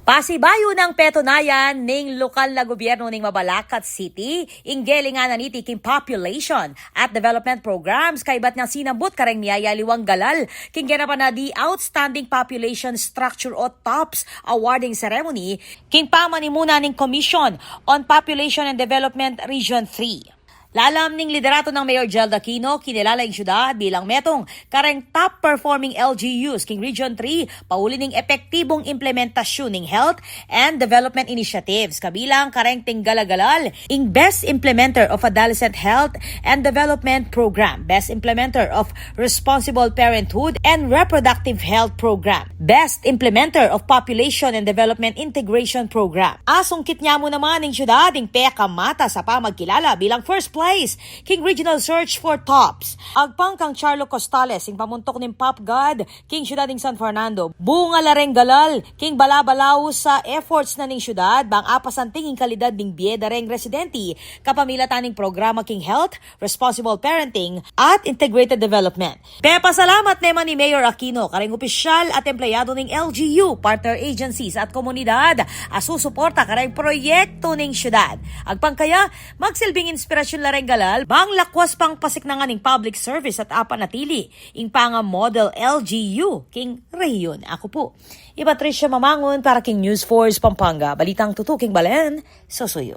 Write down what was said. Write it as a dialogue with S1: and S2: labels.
S1: Pasibayo ng petunayan ning lokal na gobyerno ning Mabalacat City, inggelingan na niti king population at development programs kaibat nga sinambot kareng niyaya liwang galal king ganapan na di Outstanding Population Structure o TOPS awarding ceremony king pamanimuna ning Commission on Population and Development Region 3. Lalam ning liderato ng Mayor Jel Aquino, kinilala ang syudad bilang metong kareng top-performing LGUs king Region 3, pauli ning epektibong implementasyon ning health and development initiatives. Kabilang kareng tinggalagalal ing Best Implementer of Adolescent Health and Development Program, Best Implementer of Responsible Parenthood and Reproductive Health Program, Best Implementer of Population and Development Integration Program. Asungkit niya mo naman ning syudad ing peka mata sa pamagkilala bilang first place king Regional Search for Tops. Agpang kang Charlo Costales ing pamuntok ning Pop God king syudad ning San Fernando. Bunga lareng galal king balabalaw sa efforts na ning syudad bang apasanting ing kalidad ning biyeda reng residente kapamilatan ning programa king Health, Responsible Parenting at Integrated Development. Pasalamat naman ni Mayor Aquino kareng opisyal at empleyado ning LGU, partner agencies at komunidad asusuporta kareng proyekto ning syudad. Agpang kaya magsilbing inspirasyon lareng galal bang lakwas pang pasiknangan ning public service at apanatili ing panga model LGU king rehiyon. Ako po, Patricia Mamangon para king News Force Pampanga. Balitang tutuking Balen, Sosuyo.